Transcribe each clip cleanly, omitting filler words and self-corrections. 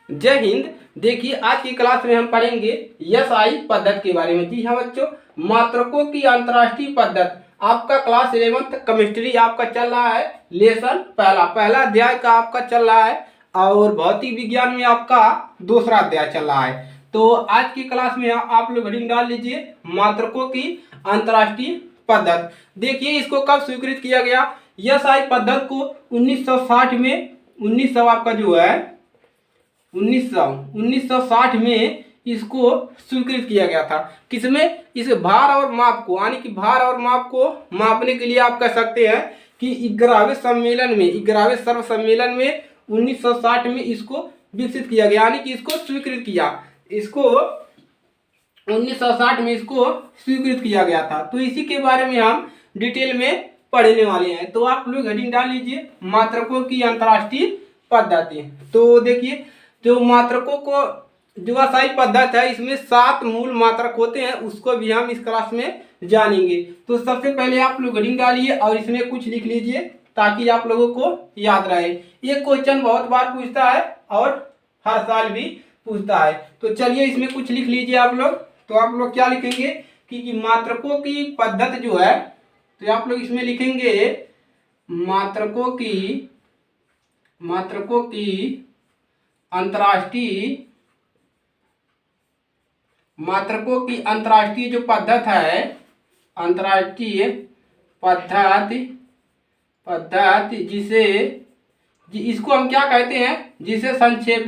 जय हिंद। देखिए आज की क्लास में हम पढ़ेंगे एसआई पद्धति के बारे में। जी हाँ बच्चों, मात्रकों की अंतर्राष्ट्रीय पद्धति। आपका क्लास 11th केमिस्ट्री आपका चल रहा है, लेसन पहला अध्याय का आपका चल रहा है और भौतिक विज्ञान में आपका दूसरा अध्याय चल रहा है। तो आज की क्लास में आप लोग हेडिंग डाल लीजिए मात्रकों की अंतर्राष्ट्रीय पद्धति। देखिए इसको कब स्वीकृत किया गया। एसआई पद्धति को 1960 में 1900 आपका जो है 1960 में इसको स्वीकृत किया गया था। किसमें? इस भार और माप को, यानी कि भार और माप को मापने के लिए आप कह सकते हैं कि 11वें सम्मेलन में, 11वें सर्व सम्मेलन में 1960 में इसको विकसित किया गया, यानी कि इसको स्वीकृत किया। इसको 1960 में इसको स्वीकृत किया गया था। तो इसी के बारे में हम डिटेल में पढ़ने वाले हैं। तो आप लोग हेडिंग डाल लीजिए मात्रकों की अंतर्राष्ट्रीय पद्धति। तो देखिए जो मात्रकों को जो एसआई पद्धति है, इसमें 7 मूल मात्रक होते हैं, उसको भी हम इस क्लास में जानेंगे। तो सबसे पहले आप लोग हेडिंग डालिए और इसमें कुछ लिख लीजिए ताकि आप लोगों को याद रहे। ये क्वेश्चन बहुत बार पूछता है और हर साल भी पूछता है। तो चलिए इसमें कुछ लिख लीजिए आप लोग। तो आप लोग क्या लिखेंगे कि मात्रकों की पद्धति जो है, तो आप लोग इसमें लिखेंगे मात्रकों की अंतर्राष्ट्रीय जो पद्धति है, अंतर्राष्ट्रीय पद्धति इसको हम क्या कहते हैं, जिसे संक्षेप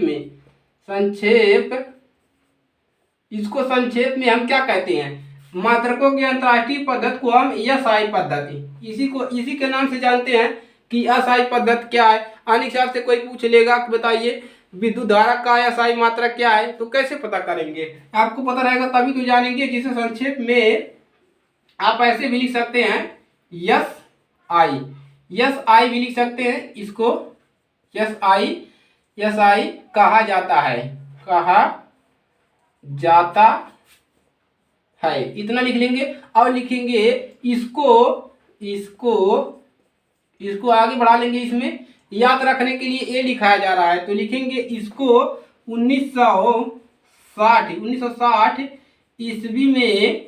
में हम क्या कहते हैं, मात्रकों की अंतर्राष्ट्रीय पद्धति को हम एसआई पद्धति, इसी के नाम से जानते हैं कि एसआई पद्धति क्या है। आने हिसाब से कोई पूछ लेगा कि बताइए विद्युत धारा का एसआई मात्रक क्या है, तो कैसे पता करेंगे? आपको पता रहेगा तभी तो जानेंगे। जिसे संक्षेप में आप ऐसे भी लिख सकते हैं एसआई भी लिख सकते हैं। इसको एसआई कहा जाता है, इतना लिख लेंगे। और लिखेंगे इसको आगे बढ़ा लेंगे। इसमें याद रखने के लिए ए लिखाया जा रहा है, तो लिखेंगे इसको 1960 ईस्वी में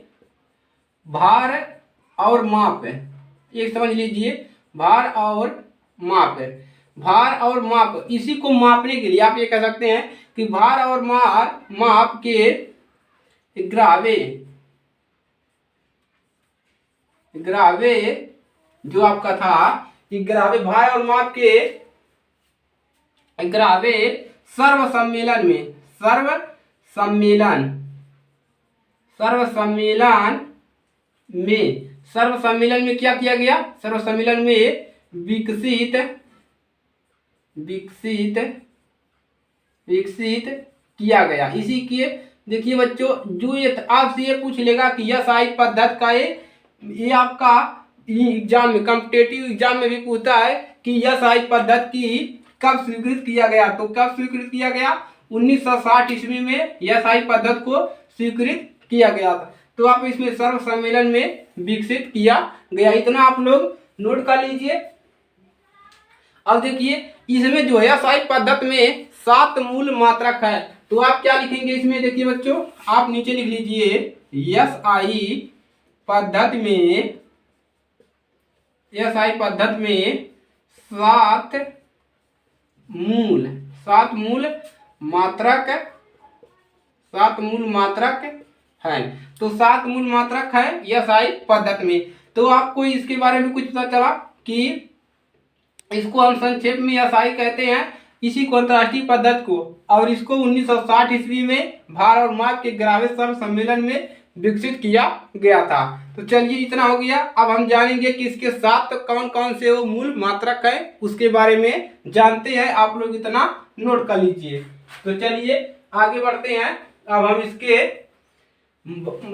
भार और माप, एक समझ लीजिए, भार और माप, इसी को मापने के लिए आप ये कह सकते हैं कि भार और माप के ग्रावे जो आपका था, ग्रावे भार और माप के ग्रावे सर्व सम्मेलन में क्या किया गया? सर्व सम्मेलन में विकसित किया गया। इसी के देखिए बच्चों, जो ये आपसे ये पूछ लेगा कि एसआई पद्धति का ये आपका एग्जाम में, कॉम्पिटेटिव एग्जाम में भी पूछता है कि एसआई पद्धति की कब स्वीकृत किया गया। तो कब स्वीकृत किया गया? 1960 ईस्वी में एसआई पद्धति को स्वीकृत किया गया था। तो आप इसमें सर्व सम्मेलन में विकसित किया गया, इतना आप लोग नोट कर लीजिए। अब देखिए इसमें जो है एसआई पद्धति में 7 मूल मात्रक है, तो आप क्या लिखेंगे इसमें? देखिए बच्चों, आप नीचे लिख लीजिए एसआई पद्धति में 7 मूल मात्रक है। तो 7 मूल मात्रक है एसआई पद्धति में। तो आपको इसके बारे में कुछ पता चला कि इसको हम संक्षेप में एसआई कहते हैं, इसी को अंतर्राष्ट्रीय पद्धति को, और इसको 1960 ईस्वी में भार और माप के ग्रावे सर्व सम्मेलन में विकसित किया गया था। तो चलिए इतना हो गया। अब हम जानेंगे कि इसके साथ कौन कौन से वो मूल मात्रक है, उसके बारे में जानते हैं। आप लोग इतना नोट कर लीजिए। तो चलिए आगे बढ़ते हैं। अब हम इसके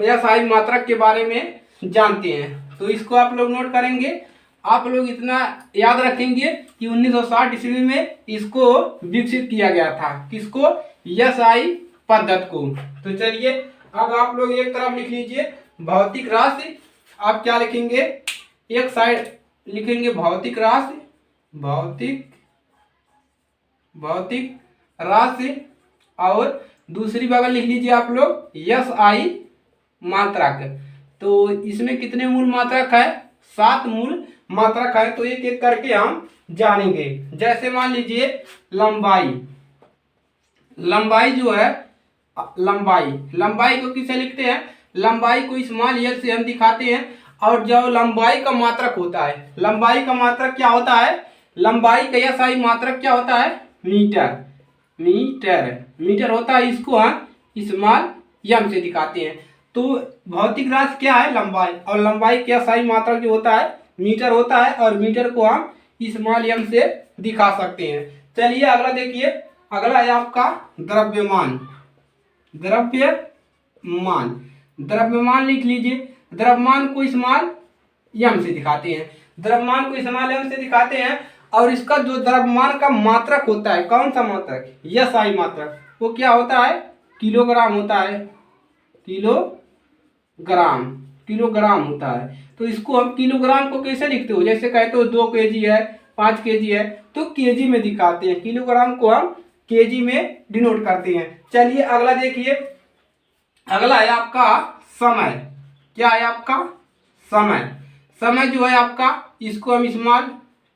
एसआई मात्रक के बारे में जानते हैं। तो इसको आप लोग नोट करेंगे। आप लोग इतना याद रखेंगे कि 1960 ईस्वी में इसको विकसित किया गया था। किसको? एसआई पद्धति को। तो चलिए अब आप लोग एक तरफ लिख लीजिए भौतिक राशि। आप क्या लिखेंगे? एक साइड लिखेंगे भौतिक राशि, और दूसरी बगल लिख लीजिए आप लोग यस आई मात्रक। तो इसमें कितने मूल मात्रक है? 7 मूल मात्रक है। तो एक एक करके हम जानेंगे। जैसे मान लीजिए लंबाई, लंबाई जो है, लंबाई, लंबाई को किसे लिखते हैं? लंबाई को स्मॉल एल से हम दिखाते हैं। और जो लंबाई का मात्रक होता है, लंबाई का मात्रक क्या होता है? लंबाई का यह सही मात्रक क्या होता है? मीटर। मीटर, मीटर होता है, इसको हम स्मॉल एम से दिखाते हैं। तो भौतिक राशि क्या है? लंबाई। और लंबाई का सही मात्रक जो होता है मीटर होता है, और मीटर को हम स्मॉल एम से दिखा सकते हैं। चलिए अगला देखिए, अगला है आपका द्रव्यमान। द्रव्यमान, द्रव्यमान लिख लीजिए। द्रव्यमान को स्मॉल एम से दिखाते हैं। द्रव्यमान को स्मॉल एम से दिखाते हैं। और इसका जो द्रव्यमान का मात्रक होता है, कौन सा मात्रक? यस आई मात्रक। वो क्या होता है? किलोग्राम होता है। किलोग्राम, किलोग्राम होता है। तो इसको हम किलोग्राम को कैसे लिखते हो? जैसे कहते हो 2 केजी है, 5 केजी है, तो केजी में दिखाते हैं। किलोग्राम को हम केजी में डिनोट करते हैं। चलिए अगला देखिए, अगला है आपका समय। क्या है आपका? समय। समय जो है आपका, इसको हम स्मॉल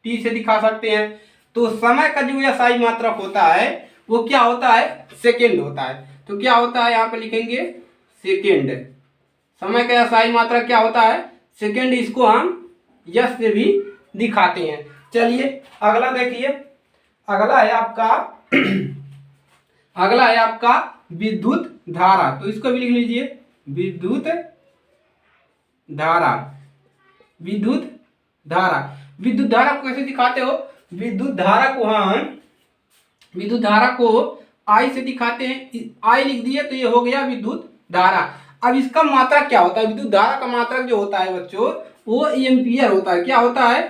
टी से दिखा सकते हैं। तो समय का जो SI मात्रक होता है वो क्या होता है? सेकेंड होता है। तो क्या होता है? यहाँ पे लिखेंगे सेकेंड। समय का SI मात्रक क्या होता है? सेकेंड। इसको हम यस से भी दिखाते हैं। चलिए अगला देखिए, अगला है आपका अगला है आपका विद्युत धारा। तो इसको भी लिख लीजिए विद्युत धारा। विद्युत धारा, विद्युत धारा को कैसे दिखाते हो? विद्युत धारा को हम, विद्युत धारा को आई से दिखाते हैं। आई लिख दिए तो ये हो गया विद्युत धारा। अब इसका मात्रक क्या होता है? विद्युत धारा का मात्रक जो होता है बच्चों, वो एम्पियर होता है। क्या होता है?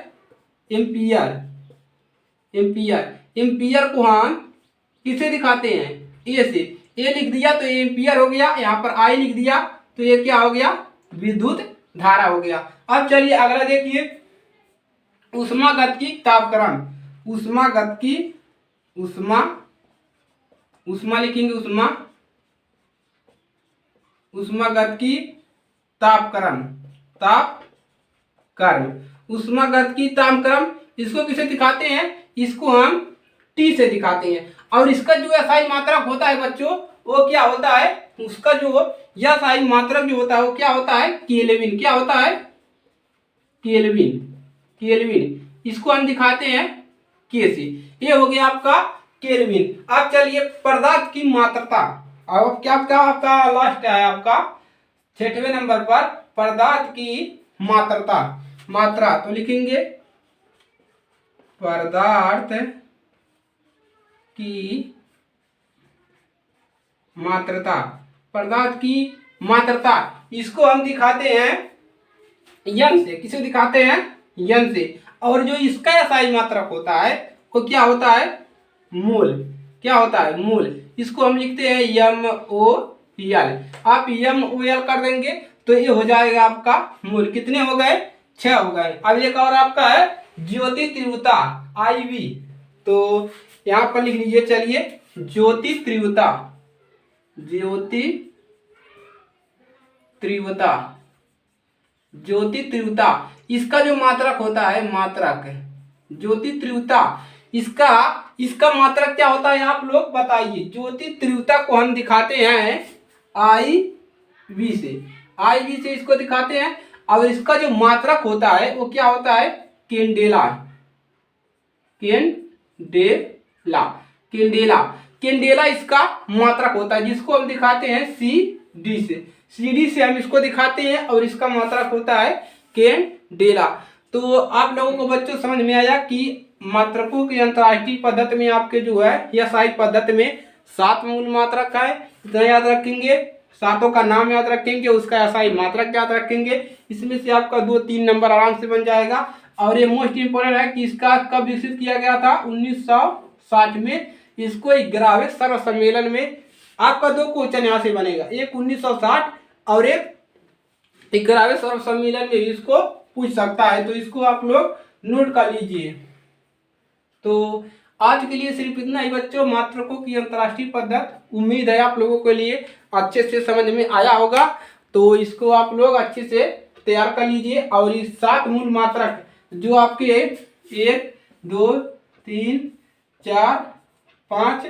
एम्पियर। एम्पियर, एम्पियर को हम किसे दिखाते हैं? ए से। ए लिख दिया तो एम्पियर हो गया। यहाँ पर आई लिख दिया तो ये क्या हो गया? विद्युत धारा हो गया। अब चलिए अगला देखिए, ऊष्मागतिकी तापक्रम। ऊष्मागतिकी, ऊष्मा, ऊष्मा लिखेंगे ऊष्मा, ऊष्मागतिकी तापक्रम, तापक्रम, ऊष्मागतिकी तापक्रम। इसको किसे दिखाते हैं? इसको हम टी से दिखाते हैं। और इसका जो SI मात्रक होता है बच्चों, वो क्या होता है? उसका जो SI मात्रक जो होता है वो क्या होता है? केल्विन। क्या होता है? केल्विन। केल्विन, इसको हम दिखाते हैं के से। ये हो गया आपका केल्विन। अब चलिए पदार्थ की मात्रता। अब क्या क्या आपका लास्ट है आपका 6वें नंबर पर पदार्थ की मात्रता। मात्रा तो लिखेंगे पदार्थ की मात्रता। पदार्थ की मात्रता, इसको हम दिखाते हैं यन से। किसे दिखाते हैं? यन से। और जो इसका SI मात्रक होता है वो क्या होता है? मोल। क्या होता है? मोल। इसको हम लिखते हैं MOL। आप MOL कर देंगे तो ये हो जाएगा आपका मोल। कितने हो गए? 6 हो गए। अब एक और आपका है ज्योति तीव्रता, IV। तो यहाँ पर लिख लीजिए, चलिए ज्योति तीव्रता, ज्योति तीव्रता, ज्योति तीव्रता। इसका जो मात्रक होता है, मात्रक ज्योति तीव्रता, इसका इसका मात्रक क्या होता है आप लोग बताइए। ज्योति तीव्रता को हम दिखाते हैं IV से। IV से इसको दिखाते हैं। और इसका जो मात्रक होता है वो क्या होता है? कैंडेला। कैंडेला, कैंडेला, कैंडेला इसका मात्रक होता है, जिसको हम दिखाते हैं CD से। CD से हम इसको दिखाते हैं और इसका मात्रक होता है कैंडेला। तो आप लोगों को बच्चों समझ में आया कि मात्रकों की अंतरराष्ट्रीय पद्धति में आपके जो है SI पद्धति में 7 मूल मात्रक है। इतना याद रखेंगे, 7 का नाम याद रखेंगे, उसका SI मात्रक याद रखेंगे। इसमें से आपका 2-3 नंबर आराम से बन जाएगा। और ये मोस्ट इंपोर्टेंट है कि इसका कब विकसित किया गया था? 1960 में। इसको 11वें सर्व सम्मेलन में आपका 2 क्वेश्चन यहाँ से बनेगा, एक 1960 और एक 11वें सर्व सम्मेलन में इसको पूछ सकता है। तो इसको आप लोग नोट कर लीजिए। तो आज के लिए सिर्फ इतना ही बच्चों, मात्रकों की अंतर्राष्ट्रीय पद्धति। उम्मीद है आप लोगों के लिए अच्छे से समझ में आया होगा। तो इसको आप लोग अच्छे से तैयार कर लीजिए। और ये 7 मूल मात्रक जो आपके 1 2 3 4 5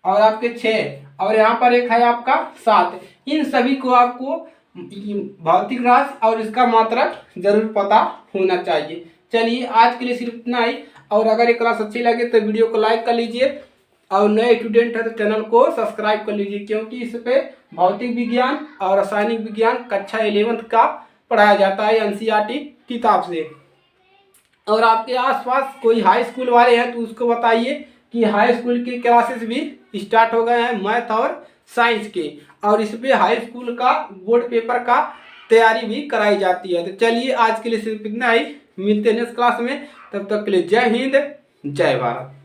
और आपके 6 और यहाँ पर एक है आपका 7, इन सभी को आपको भौतिक राशि और इसका मात्रक जरूर पता होना चाहिए। चलिए आज के लिए सिर्फ इतना ही। और अगर ये क्लास अच्छी लगे तो वीडियो को लाइक कर लीजिए, और नए स्टूडेंट है तो चैनल को सब्सक्राइब कर लीजिए, क्योंकि इस पे भौतिक विज्ञान और रासायनिक विज्ञान कक्षा 11th का पढ़ाया जाता है एनसीईआरटी किताब से। और आपके आसपास कोई हाई स्कूल वाले हैं तो उसको बताइए कि हाई स्कूल के क्लासेस भी स्टार्ट हो गए हैं मैथ और साइंस के, और इस पे हाई स्कूल का बोर्ड पेपर का तैयारी भी कराई जाती है। तो चलिए आज के लिए सिर्फ इतना ही, मिलते हैं नेक्स्ट क्लास में। तब तक के लिए जय हिंद, जय भारत।